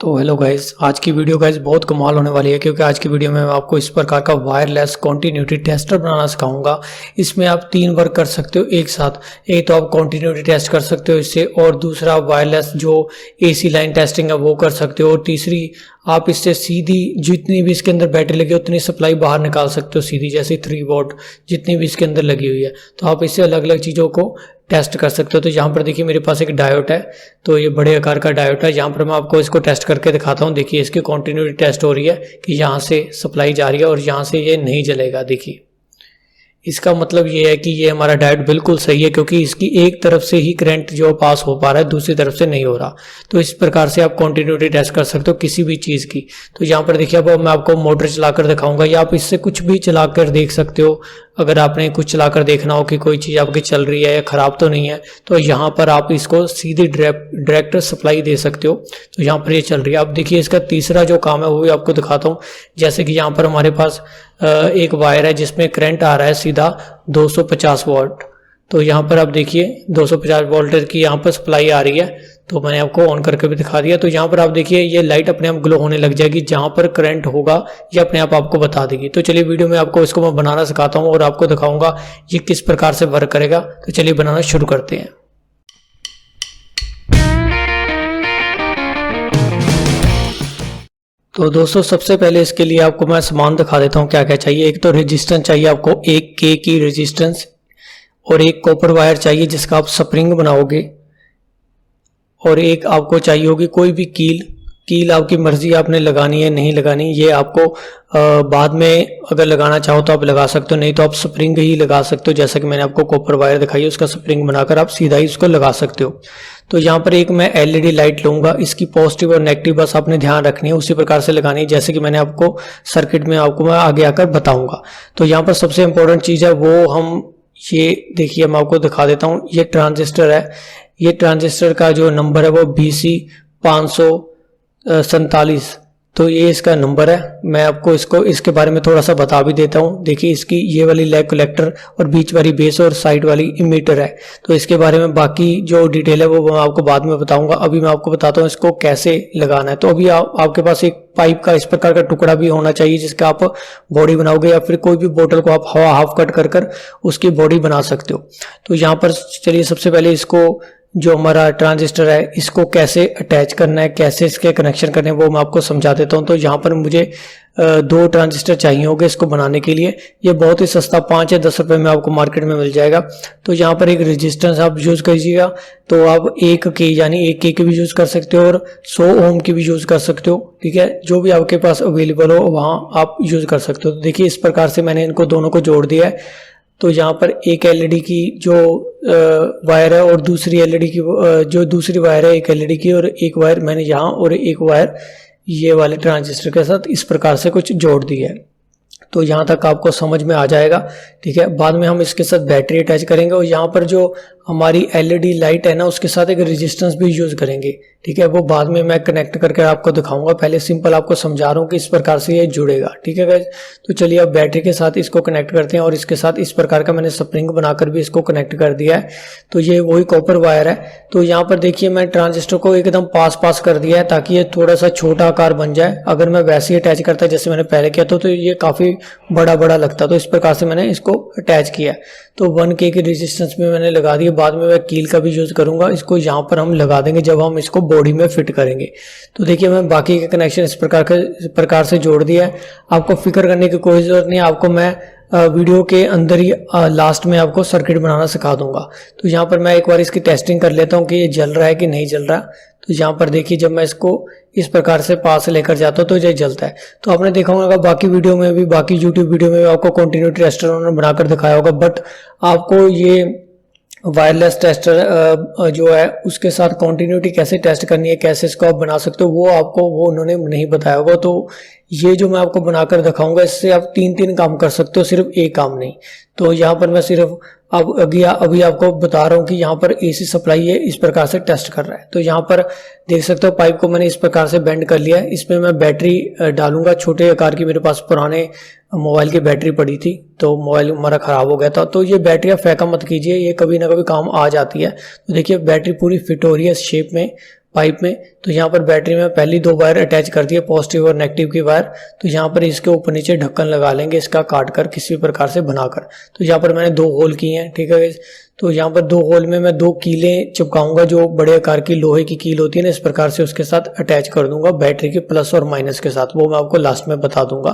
तो hello guys, आज की वीडियो गाइस बहुत कमाल होने वाली है क्योंकि आज की वीडियो में मैं आपको इस प्रकार का वायरलेस कॉन्टिन्यूटी टेस्टर बनाना सिखाऊंगा। इसमें आप 3 वर्क कर सकते हो एक साथ। एक तो आप कॉन्टिन्यूटी टेस्ट कर सकते हो इससे, और दूसरा वायरलेस जो एसी लाइन टेस्टिंग है वो कर सकते हो, और तीसरी आप इससे सीधी जितनी भी इसके अंदर बैटरी लगी है उतनी सप्लाई बाहर निकाल सकते हो सीधी, जैसे 3 वोल्ट जितनी भी इसके अंदर लगी हुई है। तो आप इससे अलग अलग चीज़ों को टेस्ट कर सकते हो। तो यहाँ पर देखिए मेरे पास एक डायोड है, तो ये बड़े आकार का डायोड है। यहाँ पर मैं आपको इसको टेस्ट करके दिखाता हूँ। देखिए इसकी कंटिन्यूटी टेस्ट हो रही है कि यहाँ से सप्लाई जा रही है और यहाँ से ये नहीं जलेगा। देखिए इसका मतलब ये है कि ये हमारा डायोड बिल्कुल सही है, क्योंकि इसकी एक तरफ से ही करंट जो पास हो पा रहा है, दूसरी तरफ से नहीं हो रहा। तो इस प्रकार से आप कंटिन्यूटी टेस्ट कर सकते हो किसी भी चीज़ की। तो यहाँ पर देखिए अब मैं आपको मोटर चलाकर दिखाऊंगा, या आप इससे कुछ भी चलाकर देख सकते हो। अगर आपने कुछ चलाकर देखना हो कि कोई चीज़ आपकी चल रही है या ख़राब तो नहीं है, तो यहाँ पर आप इसको सीधी डायरेक्ट सप्लाई दे सकते हो। तो यहाँ पर ये चल रही है। अब देखिए इसका तीसरा जो काम है वो भी आपको दिखाता हूँ। जैसे कि यहाँ पर हमारे पास एक वायर है जिसमें करंट आ रहा है सीधा 250 वोल्ट। तो यहाँ पर आप देखिए 250 वोल्ट की यहाँ पर सप्लाई आ रही है। तो मैंने आपको ऑन करके भी दिखा दिया। तो यहाँ पर आप देखिए ये लाइट अपने आप ग्लो होने लग जाएगी, जहाँ पर करंट होगा ये अपने आप आपको बता देगी। तो चलिए वीडियो में आपको इसको मैं बनाना सिखाता हूँ और आपको दिखाऊंगा ये किस प्रकार से वर्क करेगा। तो चलिए बनाना शुरू करते हैं। तो दोस्तों सबसे पहले इसके लिए आपको मैं सामान दिखा देता हूँ क्या क्या चाहिए। एक तो रेजिस्टेंस चाहिए आपको, 1K की रेजिस्टेंस, और एक कॉपर वायर चाहिए जिसका आप स्प्रिंग बनाओगे, और एक आपको चाहिए होगी कोई भी कील आपकी मर्जी आपने लगानी है नहीं लगानी, ये आपको बाद में अगर लगाना चाहो तो आप लगा सकते हो, नहीं तो आप स्प्रिंग ही लगा सकते हो। जैसा कि मैंने आपको कॉपर वायर दिखाई है उसका स्प्रिंग बनाकर आप सीधा ही उसको लगा सकते हो। तो यहाँ पर एक मैं एलईडी लाइट लूंगा, इसकी पॉजिटिव और नेगेटिव बस आपने ध्यान रखनी है, उसी प्रकार से लगानी है जैसे कि मैंने आपको सर्किट में आपको मैं आगे आकर बताऊंगा। तो यहाँ पर सबसे इंपॉर्टेंट चीज़ है वो हम ये देखिए मैं आपको दिखा देता हूँ। ये ट्रांजिस्टर है, ये ट्रांजिस्टर का जो नंबर है वो BC 547। तो ये इसका नंबर है। मैं आपको इसके बारे में थोड़ा सा बता भी देता हूँ। देखिए इसकी ये वाली लेग कलेक्टर और बीच वाली बेस और साइड वाली इमीटर है। तो इसके बारे में बाकी जो डिटेल है वो मैं आपको बाद में बताऊंगा। अभी मैं आपको बताता हूँ इसको कैसे लगाना है। तो अभी आपके पास एक पाइप का इस प्रकार का टुकड़ा भी होना चाहिए जिसका आप बॉडी बनाओगे, या फिर कोई भी बोतल को आप हवा हाफ कट कर उसकी बॉडी बना सकते हो। तो यहाँ पर चलिए सबसे पहले इसको जो हमारा ट्रांजिस्टर है इसको कैसे अटैच करना है, कैसे इसके कनेक्शन करने हैं वो मैं आपको समझा देता हूँ। तो यहाँ पर मुझे 2 ट्रांजिस्टर चाहिए होंगे इसको बनाने के लिए। ये बहुत ही सस्ता 5 या 10 रुपए में आपको मार्केट में मिल जाएगा। तो यहाँ पर एक रेजिस्टेंस आप यूज कीजिएगा, तो आप 1K यानी 1K की भी यूज कर सकते हो और 100 ओम की भी यूज कर सकते हो। ठीक है, जो भी आपके पास अवेलेबल हो वहाँ आप यूज कर सकते हो। तो देखिए इस प्रकार से मैंने इनको दोनों को जोड़ दिया है। तो यहाँ पर एक एलईडी की जो वायर है और दूसरी एलईडी की जो दूसरी वायर है, एक एलईडी की, और एक वायर मैंने यहाँ और एक वायर ये वाले ट्रांजिस्टर के साथ इस प्रकार से कुछ जोड़ दी है। तो यहाँ तक आपको समझ में आ जाएगा। ठीक है, बाद में हम इसके साथ बैटरी अटैच करेंगे, और यहाँ पर जो हमारी एलईडी लाइट है ना उसके साथ एक रेजिस्टेंस भी यूज करेंगे। ठीक है, वो बाद में मैं कनेक्ट करके आपको दिखाऊंगा। पहले सिंपल आपको समझा रहा हूँ कि इस प्रकार से ये जुड़ेगा। ठीक है गाइस, तो चलिए अब बैटरी के साथ इसको कनेक्ट करते हैं, और इसके साथ इस प्रकार का मैंने स्प्रिंग बनाकर भी इसको कनेक्ट कर दिया है। तो ये वही कॉपर वायर है। तो यहाँ पर देखिए मैं ट्रांजिस्टर को एकदम पास कर दिया है ताकि ये थोड़ा सा छोटा आकार बन जाए। अगर मैं वैसे ही अटैच करता जैसे मैंने पहले किया तो ये काफी बड़ा लगता। तो इस प्रकार से मैंने इसको अटैच किया। तो 1K की रेजिस्टेंस में मैंने लगा दिया। बाद में मैं कील का भी यूज करूंगा, इसको यहाँ पर हम लगा देंगे जब हम इसको बॉडी में फिट करेंगे। तो देखिए मैं बाकी के कनेक्शन इस प्रकार से जोड़ दिया है। आपको फिक्र करने की कोई जरूरत नहीं है, आपको मैं वीडियो के अंदर ही लास्ट में आपको सर्किट बनाना सिखा दूंगा। तो यहाँ पर मैं एक बार इसकी टेस्टिंग कर लेता हूँ कि ये जल रहा है कि नहीं जल रहा। तो यहाँ पर देखिए जब मैं इसको इस प्रकार से पास लेकर जाता हूँ तो ये जलता है। तो आपने देखा होगा बाकी वीडियो में भी, बाकी यूट्यूब वीडियो में भी आपको कंटिन्यूटी टेस्टर उन्होंने बनाकर दिखाया होगा, बट आपको ये वायरलेस टेस्टर जो है उसके साथ कंटिन्यूटी कैसे टेस्ट करनी है, कैसे इसको आप बना सकते हो, वो उन्होंने नहीं बताया होगा। तो ये जो मैं आपको बनाकर दिखाऊंगा इससे आप 3 काम कर सकते हो, सिर्फ एक काम नहीं। तो यहाँ पर मैं सिर्फ अभी आपको बता रहा हूँ कि यहाँ पर एसी सप्लाई है इस प्रकार से टेस्ट कर रहा है। तो यहाँ पर देख सकते हो पाइप को मैंने इस प्रकार से बेंड कर लिया है। इसमें मैं बैटरी डालूंगा छोटे आकार की, मेरे पास पुराने मोबाइल की बैटरी पड़ी थी तो मोबाइल हमारा ख़राब हो गया था। तो ये बैटरी आप फेंका मत कीजिए, ये कभी ना कभी काम आ जाती है। तो देखिए बैटरी पूरी फिट हो रही है इस शेप में, पाइप में। तो यहाँ पर बैटरी में पहली 2 वायर अटैच कर दिए, पॉजिटिव और नेगेटिव की वायर। तो यहाँ पर इसके ऊपर नीचे ढक्कन लगा लेंगे इसका काट कर किसी भी प्रकार से बनाकर। तो यहाँ पर मैंने 2 होल किए हैं, ठीक है। तो यहाँ पर 2 होल में मैं 2 कीलें चिपकाऊंगा, जो बड़े आकार की लोहे की कील होती है ना, इस प्रकार से उसके साथ अटैच कर दूंगा बैटरी के प्लस और माइनस के साथ। वो मैं आपको लास्ट में बता दूंगा।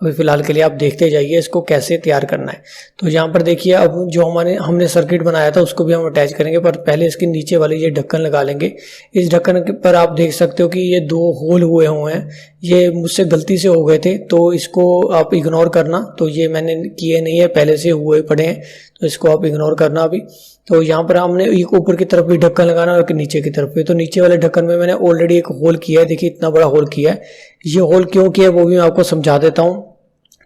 अभी फिलहाल के लिए आप देखते जाइए इसको कैसे तैयार करना है। तो यहाँ पर देखिए, अब जो हमने सर्किट बनाया था उसको भी हम अटैच करेंगे, पर पहले इसके नीचे वाले ये ढक्कन लगा लेंगे। इस ढक्कन पर आप देख सकते हो कि ये 2 होल हुए हैं, ये मुझसे गलती से हो गए थे, तो इसको आप इग्नोर करना। तो ये मैंने किए नहीं है, पहले से हुए पड़े हैं, तो इसको आप इग्नोर करना अभी। तो यहाँ पर हमने एक ऊपर की तरफ भी ढक्कन लगाना और नीचे की तरफ भी। तो नीचे वाले ढक्कन में मैंने ऑलरेडी एक होल किया है, देखिए इतना बड़ा होल किया है। ये होल क्यों किया है वो भी मैं आपको समझा देता हूँ।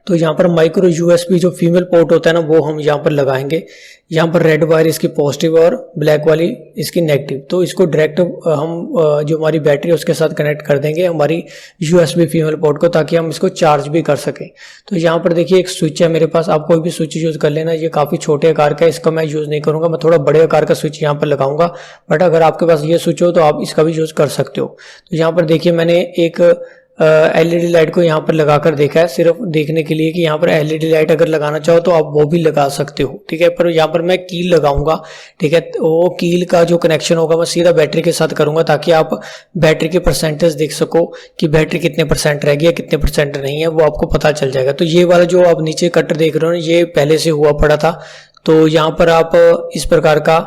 तो यहाँ पर माइक्रो यूएसबी जो फीमेल पोर्ट होता है ना, वो हम यहाँ पर लगाएंगे। यहाँ पर रेड वायर इसकी पॉजिटिव और ब्लैक वाली इसकी नेगेटिव। तो इसको डायरेक्ट हम जो हमारी बैटरी है उसके साथ कनेक्ट कर देंगे हमारी यूएसबी फीमेल पोर्ट को, ताकि हम इसको चार्ज भी कर सकें। तो यहाँ पर देखिए एक स्विच है मेरे पास, आप कोई भी स्विच यूज कर लेना। ये काफ़ी छोटे आकार का है, इसका मैं यूज़ नहीं करूँगा, मैं थोड़ा बड़े आकार का स्विच यहाँ पर लगाऊंगा। बट अगर आपके पास ये स्विच हो तो आप इसका भी यूज़ कर सकते हो। तो यहाँ पर देखिए मैंने एक एलईडी लाइट को यहाँ पर लगाकर देखा है, सिर्फ देखने के लिए कि यहाँ पर एलईडी लाइट अगर लगाना चाहो तो आप वो भी लगा सकते हो, ठीक है। पर यहाँ पर मैं कील लगाऊंगा, ठीक है। वो कील का जो कनेक्शन होगा मैं सीधा बैटरी के साथ करूंगा, ताकि आप बैटरी के परसेंटेज देख सको कि बैटरी कितने % रह गई है, कितने % नहीं है, वो आपको पता चल जाएगा। तो ये वाला जो आप नीचे कटर देख रहे हो ये पहले से हुआ पड़ा था। तो यहाँ पर आप इस प्रकार का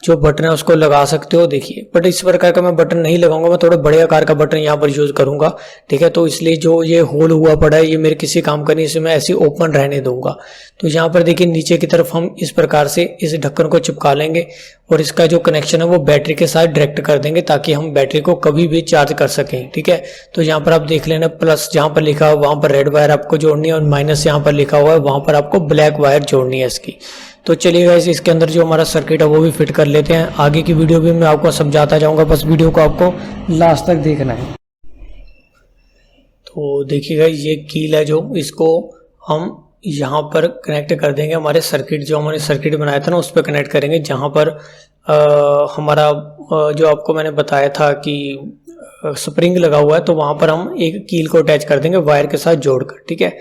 जो बटन है उसको लगा सकते हो, देखिए। बट इस प्रकार का मैं बटन नहीं लगाऊंगा, मैं थोड़े बड़े आकार का बटन यहाँ पर यूज करूंगा, ठीक है। तो इसलिए जो ये होल हुआ पड़ा है ये मेरे किसी काम का नहीं, इसे मैं ऐसे ओपन रहने दूंगा। तो यहाँ पर देखिए नीचे की तरफ हम इस प्रकार से इस ढक्कन को चिपका लेंगे और इसका जो कनेक्शन है वो बैटरी के साथ डायरेक्ट कर देंगे, ताकि हम बैटरी को कभी भी चार्ज कर सकें, ठीक है। तो यहाँ पर आप देख लेना, प्लस जहाँ पर लिखा हुआ वहां पर रेड वायर आपको जोड़नी है और माइनस यहाँ पर लिखा हुआ है वहां पर आपको ब्लैक वायर जोड़नी है इसकी। तो चलिए गाइस, इसके अंदर जो हमारा सर्किट है वो भी फिट कर लेते हैं। आगे की वीडियो भी मैं आपको समझाता जाऊंगा, बस वीडियो को आपको लास्ट तक देखना है। तो देखिए गाइस, ये कील है जो इसको हम यहाँ पर कनेक्ट कर देंगे हमारे सर्किट, जो हमने सर्किट बनाया था ना उस पर कनेक्ट करेंगे, जहाँ पर हमारा जो आपको मैंने बताया था कि स्प्रिंग लगा हुआ है, तो वहां पर हम एक कील को अटैच कर देंगे वायर के साथ जोड़कर, ठीक है।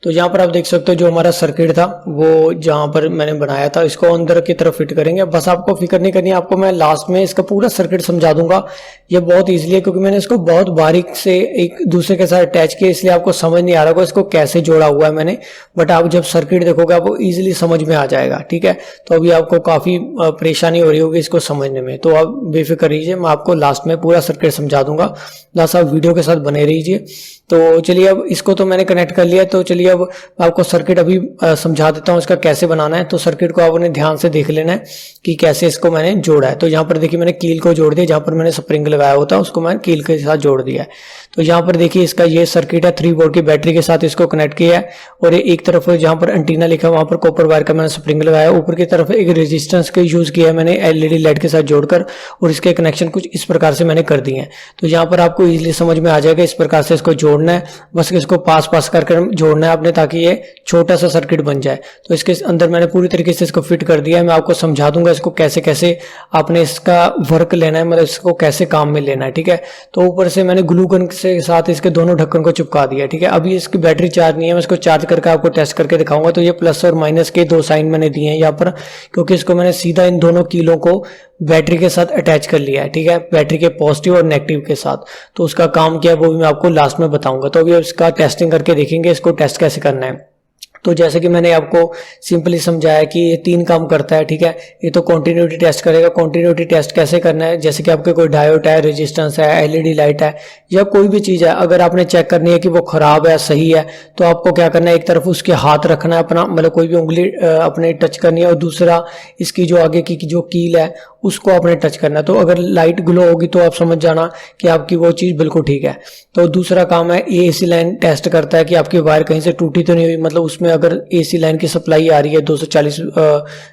तो यहाँ पर आप देख सकते हो जो हमारा सर्किट था वो जहाँ पर मैंने बनाया था इसको अंदर की तरफ फिट करेंगे। बस आपको फिक्र नहीं करनी है, आपको मैं लास्ट में इसका पूरा सर्किट समझा दूंगा। ये बहुत इजीली है, क्योंकि मैंने इसको बहुत बारीक से एक दूसरे के साथ अटैच किया, इसलिए आपको समझ नहीं आ रहा होगा इसको कैसे जोड़ा हुआ है मैंने। बट आप जब सर्किट देखोगे आपको इजीली समझ में आ जाएगा, ठीक है। तो अभी आपको काफी परेशानी हो रही होगी इसको समझने में, तो आप बेफिक्र रहिए, मैं आपको लास्ट में पूरा सर्किट समझा दूंगा। लास्ट आप वीडियो के साथ बने रहिए। तो चलिए, अब इसको तो मैंने कनेक्ट कर लिया, तो चलिए अब आपको सर्किट अभी समझा देता हूँ इसका कैसे बनाना है। तो सर्किट को आपने ध्यान से देख लेना है कि कैसे इसको मैंने जोड़ा है। तो यहाँ पर देखिए मैंने कील को जोड़ दिया, जहाँ पर मैंने स्प्रिंग लगाया होता है उसको मैंने कील के साथ जोड़ दिया है। तो यहाँ पर देखिए इसका ये सर्किट है, 3 वोल्ट की बैटरी के साथ इसको कनेक्ट किया है। और एक तरफ जहाँ पर एंटीना लिखा है वहाँ पर कॉपर वायर का मैंने स्प्रिंग लगाया, ऊपर की तरफ एक रेजिस्टेंस का यूज किया है मैंने एलईडी लाइट के साथ जोड़कर, और इसके कनेक्शन कुछ इस प्रकार से मैंने कर दिए हैं। तो यहाँ पर आपको इजीली समझ में आ जाएगा, इस प्रकार से इसको जोड़ना है, बस इसको पास करके जोड़ना है आपने, ताकि ये छोटा सा सर्किट बन जाए। तो इसके अंदर मैंने पूरी तरीके से इसको फिट कर दिया है। मैं आपको समझा दूंगा इसको कैसे कैसे आपने इसका वर्क लेना है, मतलब इसको कैसे काम में लेना है, ठीक है। तो ऊपर से मैंने ग्लू गन के साथ इसके दोनों ढक्कन को चिपका दिया, ठीक है। अभी इसकी बैटरी चार्ज नहीं है, मैं इसको चार्ज करके आपको टेस्ट करके दिखाऊंगा। तो ये प्लस और माइनस के 2 साइन मैंने दिए हैं यहाँ पर, क्योंकि इसको मैंने सीधा इन दोनों कीलों को बैटरी के साथ अटैच कर लिया है, ठीक है, बैटरी के पॉजिटिव और नेगेटिव के साथ। तो उसका काम क्या है वो भी मैं आपको लास्ट में बताऊंगा। तो अभी इसका टेस्टिंग करके देखेंगे इसको टेस्ट कैसे करना है। तो जैसे कि मैंने आपको सिंपली समझाया कि ये 3 काम करता है, ठीक है। ये तो कंटिन्यूटी टेस्ट करेगा। कंटिन्यूटी टेस्ट कैसे करना है, जैसे कि आपके कोई डायोड है, रेजिस्टेंस है, एलईडी लाइट है, या कोई भी चीज है, अगर आपने चेक करनी है कि वो खराब है सही है, तो आपको क्या करना है, एक तरफ उसके हाथ रखना है अपना, मतलब कोई भी उंगली अपने टच करनी है, और दूसरा इसकी जो आगे की जो कील है उसको आपने टच करना है। तो अगर लाइट ग्लो होगी तो आप समझ जाना कि आपकी वो चीज बिल्कुल ठीक है। तो दूसरा काम है एसी लाइन टेस्ट करता है कि आपकी वायर कहीं से टूटी तो नहीं हुई, मतलब उसमें अगर एसी लाइन की सप्लाई आ रही है 240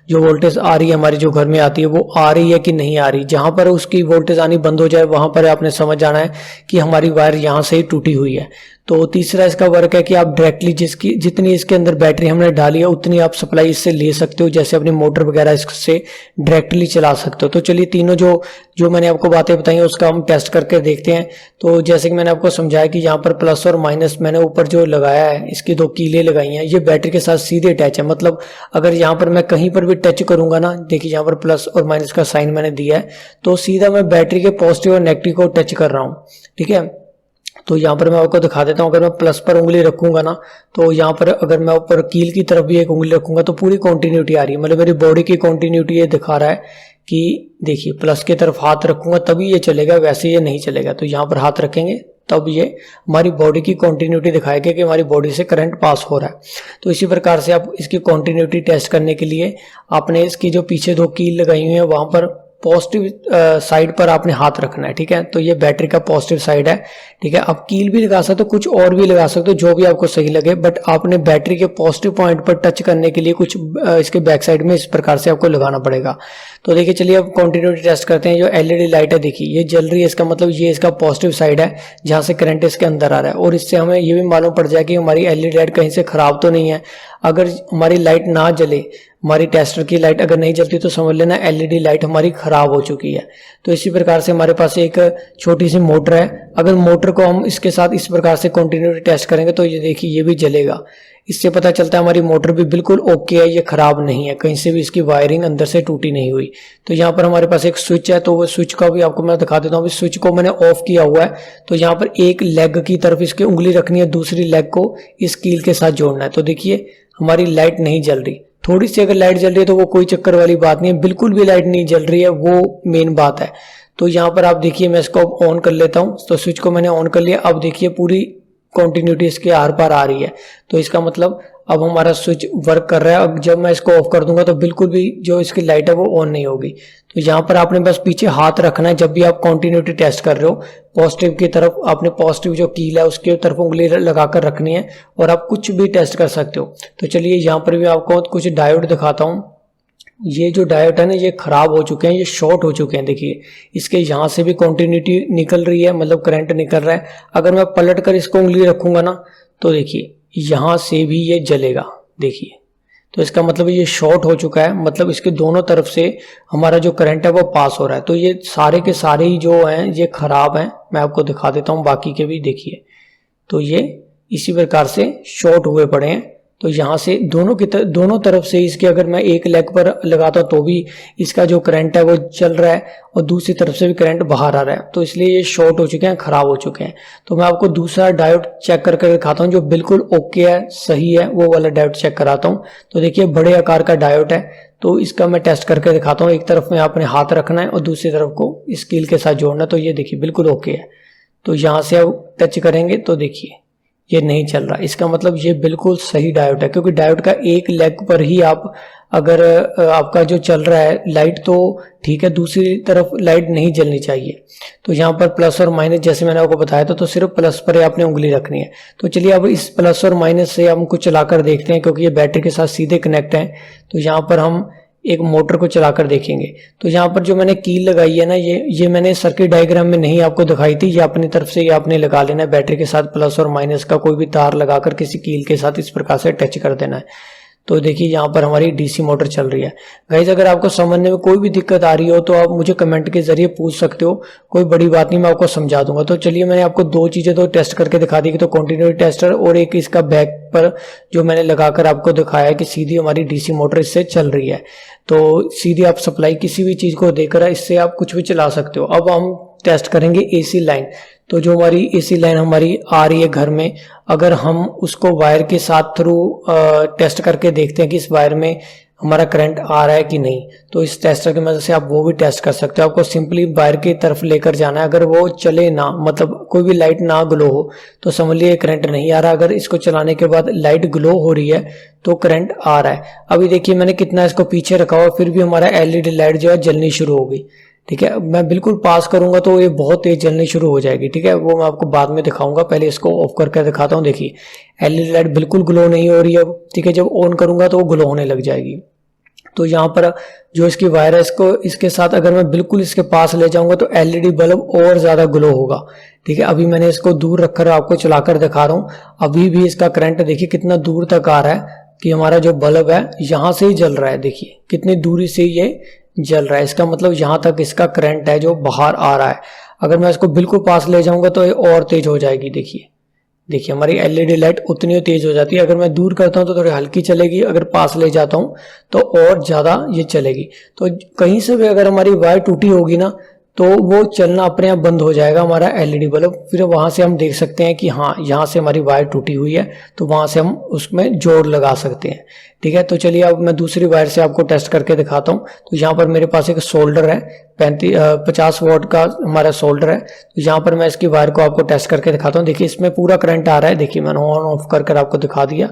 जो वोल्टेज आ रही है हमारी जो घर में आती है वो आ रही है कि नहीं आ रही। जहां पर उसकी वोल्टेज आनी बंद हो जाए वहां पर आपने समझ जाना है कि हमारी वायर यहां से ही टूटी हुई है। तो तीसरा इसका वर्क है कि आप डायरेक्टली जितनी इसके अंदर बैटरी हमने डाली है उतनी आप सप्लाई इससे ले सकते हो, जैसे अपनी मोटर वगैरह इससे डायरेक्टली चला सकते हो। तो चलिए तीनों जो मैंने आपको बातें बताई उसका हम टेस्ट करके देखते हैं। तो जैसे कि मैंने आपको समझाया कि यहाँ पर प्लस और माइनस मैंने ऊपर जो लगाया है, इसकी 2 कीलें लगाई हैं, ये बैटरी के साथ सीधे अटैच है। मतलब अगर यहाँ पर मैं कहीं पर भी टच करूंगा ना, देखिए यहाँ पर प्लस और माइनस का साइन मैंने दिया है, तो सीधा मैं बैटरी के पॉजिटिव और नेगेटिव को टच कर रहा हूँ, ठीक है। तो यहाँ पर मैं आपको दिखा देता हूँ, अगर मैं प्लस पर उंगली रखूंगा ना, तो यहाँ पर अगर मैं ऊपर कील की तरफ भी एक उंगली रखूंगा तो पूरी कंटिन्यूटी आ रही है, मतलब मेरी बॉडी की कंटिन्यूटी ये दिखा रहा है कि देखिए प्लस की तरफ हाथ रखूंगा तभी ये चलेगा, वैसे ये नहीं चलेगा। तो यहाँ पर हाथ रखेंगे तब ये हमारी बॉडी की कंटिन्यूटी दिखाएगा कि हमारी बॉडी से करंट पास हो रहा है। तो इसी प्रकार से आप इसकी कंटिन्यूटी टेस्ट करने के लिए आपने इसकी जो पीछे 2 कील लगाई हुई है वहां पर पॉजिटिव साइड पर आपने हाथ रखना है, ठीक है। तो ये बैटरी का पॉजिटिव साइड है, ठीक है। आप कील भी लगा सकते हो, कुछ और भी लगा सकते हो, जो भी आपको सही लगे, बट आपने बैटरी के पॉजिटिव पॉइंट पर टच करने के लिए कुछ इसके बैक साइड में इस प्रकार से आपको लगाना पड़ेगा। तो देखिए चलिए अब कंटिन्यूटी टेस्ट करते हैं। जो एलईडी लाइट है देखिए ये जल रही है, इसका मतलब ये इसका पॉजिटिव साइड है जहां से करंट इसके अंदर आ रहा है, और इससे हमें ये भी मालूम पड़ जाए कि हमारी एलईडी लाइट कहीं से खराब तो नहीं है। अगर हमारी लाइट ना जले, हमारी टेस्टर की लाइट अगर नहीं जलती तो समझ लेना एलईडी लाइट हमारी खराब हो चुकी है। तो इसी प्रकार से हमारे पास एक छोटी सी मोटर है, अगर मोटर को हम इसके साथ इस प्रकार से कंटिन्यूटी टेस्ट करेंगे तो ये देखिए ये भी जलेगा। इससे पता चलता है हमारी मोटर भी बिल्कुल ओके है, ये खराब नहीं है, कहीं से भी इसकी वायरिंग अंदर से टूटी नहीं हुई। तो यहाँ पर हमारे पास एक स्विच है, तो वो स्विच का भी आपको मैं दिखा देता हूँ। इस स्विच को मैंने ऑफ किया हुआ है, तो यहाँ पर एक लेग की तरफ इसकी उंगली रखनी है, दूसरी लेग को इस कील के साथ जोड़ना है। तो देखिए हमारी लाइट नहीं जल रही, थोड़ी सी अगर लाइट जल रही है तो वो कोई चक्कर वाली बात नहीं है, बिल्कुल भी लाइट नहीं जल रही है वो मेन बात है। तो यहाँ पर आप देखिए मैं इसको ऑन कर लेता हूँ। तो स्विच को मैंने ऑन कर लिया, अब देखिए पूरी कंटिन्यूटी इसके आर पार आ रही है। तो इसका मतलब अब हमारा स्विच वर्क कर रहा है। अब जब मैं इसको ऑफ कर दूंगा तो बिल्कुल भी जो इसकी लाइट है वो ऑन नहीं होगी। तो यहाँ पर आपने बस पीछे हाथ रखना है जब भी आप कंटिन्यूटी टेस्ट कर रहे हो, पॉजिटिव की तरफ आपने पॉजिटिव जो कील है उसके तरफ उंगली लगाकर रखनी है, और आप कुछ भी टेस्ट कर सकते हो। तो चलिए यहाँ पर भी आपको कुछ डायोड दिखाता हूँ। ये जो डायोड है ना ये खराब हो चुके हैं, ये शॉर्ट हो चुके हैं। देखिए इसके यहाँ से भी कंटिन्यूटी निकल रही है, मतलब करंट निकल रहा है। अगर मैं पलट कर इसको उंगली रखूंगा ना तो देखिए यहाँ से भी ये जलेगा, देखिए। तो इसका मतलब ये शॉर्ट हो चुका है, मतलब इसके दोनों तरफ से हमारा जो करंट है वो पास हो रहा है। तो ये सारे के सारे ही जो हैं ये खराब हैं। मैं आपको दिखा देता हूँ बाकी के भी, देखिए। तो ये इसी प्रकार से शॉर्ट हुए पड़े हैं। तो यहाँ से दोनों तरफ से इसके अगर मैं एक लेग पर लगाता हूँ तो भी इसका जो करंट है वो चल रहा है, और दूसरी तरफ से भी करंट बाहर आ रहा है। तो इसलिए ये शॉर्ट हो चुके हैं, खराब हो चुके हैं। तो मैं आपको दूसरा डायोड चेक करके दिखाता हूँ जो बिल्कुल ओके है, सही है, वो वाला डायोड चेक कराता हूँ। तो देखिए बड़े आकार का डायोड है, तो इसका मैं टेस्ट करके दिखाता हूँ। एक तरफ में आपने हाथ रखना है और दूसरी तरफ को इस कील के साथ जोड़ना है। तो ये देखिए बिल्कुल ओके है। तो यहाँ से आप टच करेंगे तो देखिए ये नहीं चल रहा, इसका मतलब ये बिल्कुल सही डायोड है, क्योंकि डायोड का एक लेग पर ही आप अगर आपका जो चल रहा है लाइट तो ठीक है, दूसरी तरफ लाइट नहीं जलनी चाहिए। तो यहाँ पर प्लस और माइनस जैसे मैंने आपको बताया था, तो सिर्फ प्लस पर ही आपने उंगली रखनी है। तो चलिए अब इस प्लस और माइनस से हम कुछ चलाकर देखते हैं, क्योंकि ये बैटरी के साथ सीधे कनेक्ट है। तो यहाँ पर हम एक मोटर को चलाकर देखेंगे। तो यहाँ पर जो मैंने कील लगाई है ना, ये मैंने सर्किट डायग्राम में नहीं आपको दिखाई थी, ये अपनी तरफ से ये आपने लगा लेना है। बैटरी के साथ प्लस और माइनस का कोई भी तार लगाकर किसी कील के साथ इस प्रकार से टच कर देना है। तो देखिए यहाँ पर हमारी डीसी मोटर चल रही है। गाइस अगर आपको समझने में कोई भी दिक्कत आ रही हो तो आप मुझे कमेंट के जरिए पूछ सकते हो, कोई बड़ी बात नहीं, मैं आपको समझा दूंगा। तो चलिए मैंने आपको 2 चीजें तो टेस्ट करके दिखा दी, तो कंटिन्यूटी टेस्टर और एक इसका बैक पर जो मैंने लगाकर आपको दिखाया कि सीधी हमारी डीसी मोटर इससे चल रही है। तो सीधी आप सप्लाई किसी भी चीज को देकर इससे आप कुछ भी चला सकते हो। अब हम टेस्ट करेंगे एसी लाइन। तो जो हमारी एसी लाइन हमारी आ रही है घर में, अगर हम उसको वायर के साथ थ्रू टेस्ट करके देखते हैं कि इस वायर में हमारा करंट आ रहा है कि नहीं, तो इस टेस्टर की मदद से आप वो भी टेस्ट कर सकते हो। आपको सिंपली वायर की तरफ लेकर जाना है, अगर वो चले ना, मतलब कोई भी लाइट ना ग्लो हो तो समझ लिए करंट नहीं आ रहा। अगर इसको चलाने के बाद लाइट ग्लो हो रही है तो करंट आ रहा है। अभी देखिए मैंने कितना इसको पीछे रखा हुआ, फिर भी हमारा एलईडी लाइट जो है जलनी शुरू हो गई। ठीक है, मैं बिल्कुल पास करूंगा तो ये बहुत तेज जलनी शुरू हो जाएगी। ठीक है, वो मैं आपको बाद में दिखाऊंगा, पहले इसको ऑफ करके दिखाता हूँ। देखिए एलईडी लाइट बिल्कुल ग्लो नहीं हो रही है अब। ठीक है, जब ऑन करूंगा तो वो ग्लो होने लग जाएगी। तो यहाँ पर जो इसकी वायर है इसको इसके साथ अगर मैं बिल्कुल इसके पास ले जाऊंगा तो एलईडी बल्ब और ज्यादा ग्लो होगा। ठीक है, अभी मैंने इसको दूर रखकर आपको चलाकर दिखा रहा हूँ। अभी भी इसका करंट देखिए कितना दूर तक आ रहा है कि हमारा जो बल्ब है यहाँ से ही जल रहा है। देखिए कितनी दूरी से ये जल रहा है, इसका मतलब यहाँ तक इसका करंट है जो बाहर आ रहा है। अगर मैं इसको बिल्कुल पास ले जाऊंगा तो ये और तेज हो जाएगी। देखिए हमारी एलईडी लाइट उतनी ही तेज हो जाती है। अगर मैं दूर करता हूं तो थोड़ी हल्की चलेगी, अगर पास ले जाता हूं तो और ज्यादा ये चलेगी। तो कहीं से भी अगर हमारी वायर टूटी होगी ना तो वो चलना अपने आप बंद हो जाएगा हमारा एलईडी बल्ब। फिर वहां से हम देख सकते हैं कि हाँ यहाँ से हमारी वायर टूटी हुई है, तो वहां से हम उसमें जोड़ लगा सकते हैं। ठीक है, तो चलिए अब मैं दूसरी वायर से आपको टेस्ट करके दिखाता हूँ। तो यहाँ पर मेरे पास एक सोल्डर है, 50 वोल्ट का हमारा सोल्डर है। तो यहाँ पर मैं इसकी वायर को आपको टेस्ट करके दिखाता हूँ। देखिए इसमें पूरा करंट आ रहा है। देखिए मैंने ऑन ऑफ कर आपको दिखा दिया।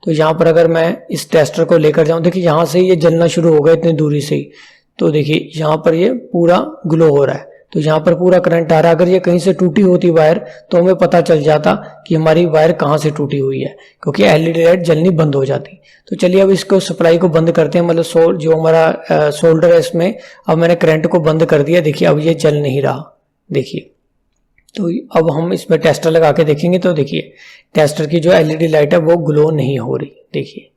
तो यहाँ पर अगर मैं इस टेस्टर को लेकर जाऊँ, देखिए यहाँ से ये जलना शुरू हो गया इतनी दूरी से ही। तो देखिए यहाँ पर ये पूरा ग्लो हो रहा है, तो यहाँ पर पूरा करंट आ रहा है। अगर ये कहीं से टूटी होती वायर तो हमें पता चल जाता कि हमारी वायर कहाँ से टूटी हुई है, क्योंकि एलईडी लाइट जलनी बंद हो जाती। तो चलिए अब इसको सप्लाई को बंद करते हैं, मतलब जो हमारा सोल्डर है इसमें अब मैंने करंट को बंद कर दिया। देखिए अब ये जल नहीं रहा। देखिए तो अब हम इसमें टेस्टर लगा के देखेंगे तो देखिए टेस्टर की जो एलईडी लाइट है वो ग्लो नहीं हो रही। देखिए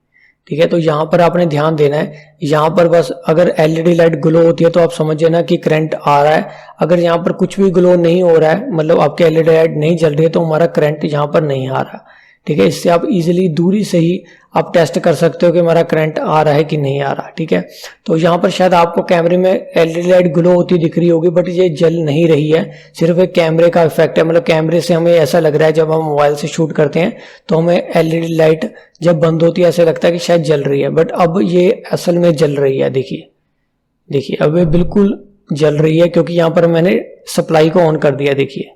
ठीक है, तो यहाँ पर आपने ध्यान देना है। यहाँ पर बस अगर एलईडी लाइट ग्लो होती है तो आप समझिए ना कि करंट आ रहा है। अगर यहाँ पर कुछ भी ग्लो नहीं हो रहा है, मतलब आपकी एलईडी लाइट नहीं जल रही है, तो हमारा करंट यहाँ पर नहीं आ रहा। ठीक है, इससे आप इजीली दूरी से ही आप टेस्ट कर सकते हो कि हमारा करंट आ रहा है कि नहीं आ रहा। ठीक है, तो यहाँ पर शायद आपको कैमरे में एलईडी लाइट ग्लो होती दिख रही होगी, बट ये जल नहीं रही है। सिर्फ एक कैमरे का इफेक्ट है, मतलब कैमरे से हमें ऐसा लग रहा है, जब हम मोबाइल से शूट करते हैं तो हमें एलईडी लाइट जब बंद होती है ऐसा लगता है कि शायद जल रही है, बट अब ये असल में जल रही है। देखिए अब ये बिल्कुल जल रही है, क्योंकि यहाँ पर मैंने सप्लाई को ऑन कर दिया। देखिए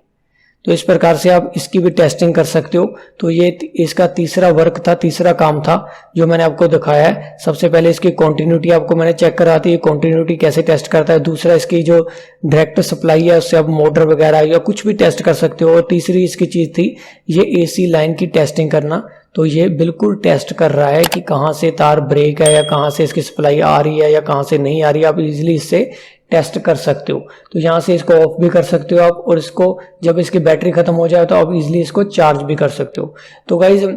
तो इस प्रकार से आप इसकी भी टेस्टिंग कर सकते हो। तो ये इसका तीसरा काम था जो मैंने आपको दिखाया है। सबसे पहले इसकी कंटिन्यूटी आपको मैंने चेक करा दी, कंटिन्यूटी कैसे टेस्ट करता है। दूसरा इसकी जो डायरेक्ट सप्लाई है उससे आप मोटर वगैरह या कुछ भी टेस्ट कर सकते हो। और तीसरी इसकी चीज थी ये एसी लाइन की टेस्टिंग करना। तो ये बिल्कुल टेस्ट कर रहा है कि कहाँ से तार ब्रेक है या कहाँ से इसकी सप्लाई आ रही है या कहाँ से नहीं आ रही है। आप इजीली इससे टेस्ट कर सकते हो। तो यहाँ से इसको ऑफ भी कर सकते हो आप, और इसको जब इसकी बैटरी खत्म हो जाए तो आप इजीली इसको चार्ज भी कर सकते हो। तो गाइज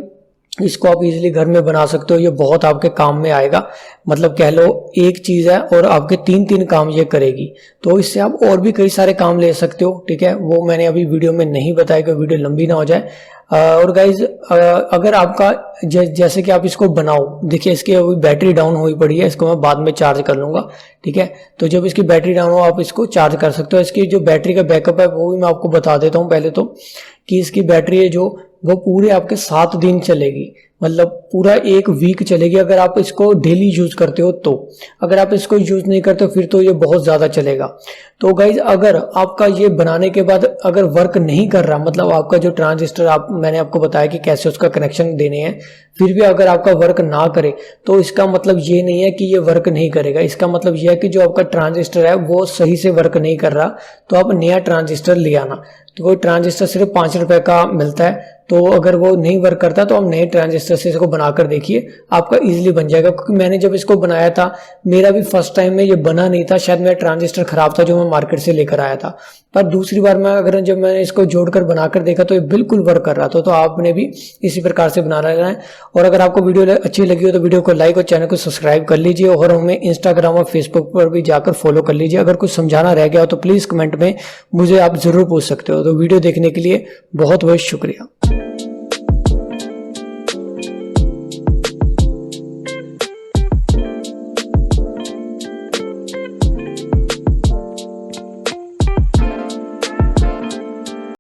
इसको आप इजीली घर में बना सकते हो, ये बहुत आपके काम में आएगा। मतलब कह लो एक चीज है और आपके 3 काम ये करेगी। तो इससे आप और भी कई सारे काम ले सकते हो। ठीक है, वो मैंने अभी वीडियो में नहीं बताया कि वीडियो लंबी ना हो जाए। और गाइज अगर आपका जैसे कि आप इसको बनाओ, देखिए इसकी अभी बैटरी डाउन हुई पड़ी है, इसको मैं बाद में चार्ज कर लूंगा। ठीक है, तो जब इसकी बैटरी डाउन हो आप इसको चार्ज कर सकते हो। इसकी जो बैटरी का बैकअप है वो भी मैं आपको बता देता हूँ पहले तो, कि इसकी बैटरी है जो वो पूरे आपके 7 दिन चलेगी, मतलब पूरा 1 वीक चलेगी अगर आप इसको डेली यूज करते हो। तो अगर आप इसको यूज नहीं करते हो फिर तो ये बहुत ज्यादा चलेगा। तो गाइज अगर आपका ये बनाने के बाद अगर वर्क नहीं कर रहा, मतलब आपका जो ट्रांजिस्टर मैंने आपको बताया कि कैसे उसका कनेक्शन देने हैं, फिर भी अगर आपका वर्क ना करे तो इसका मतलब ये नहीं है कि ये वर्क नहीं करेगा। इसका मतलब ये है कि जो आपका ट्रांजिस्टर है वो सही से वर्क नहीं कर रहा, तो आप नया ट्रांजिस्टर ले आना। तो कोई ट्रांजिस्टर सिर्फ 5 रुपए का मिलता है, तो अगर वो नहीं वर्क करता तो आप नए ट्रांजिस्टर से इसको बनाकर देखिए, आपका इजीली बन जाएगा। क्योंकि मैंने जब इसको बनाया था मेरा भी फर्स्ट टाइम में ये बना नहीं था, शायद मेरा ट्रांजिस्टर खराब था जो मैं मार्केट से लेकर आया था। पर दूसरी बार में जब मैंने इसको जोड़कर बनाकर देखा तो ये बिल्कुल वर्क कर रहा था। तो आपने भी इसी प्रकार से बनाना है। और अगर आपको वीडियो अच्छी लगी हो तो वीडियो को लाइक और चैनल को सब्सक्राइब कर लीजिए, और हमें इंस्टाग्राम और फेसबुक पर भी जाकर फॉलो कर लीजिए। अगर कुछ समझाना रह गया हो तो प्लीज कमेंट में मुझे आप जरूर पूछ सकते हो। तो वीडियो देखने के लिए बहुत बहुत शुक्रिया।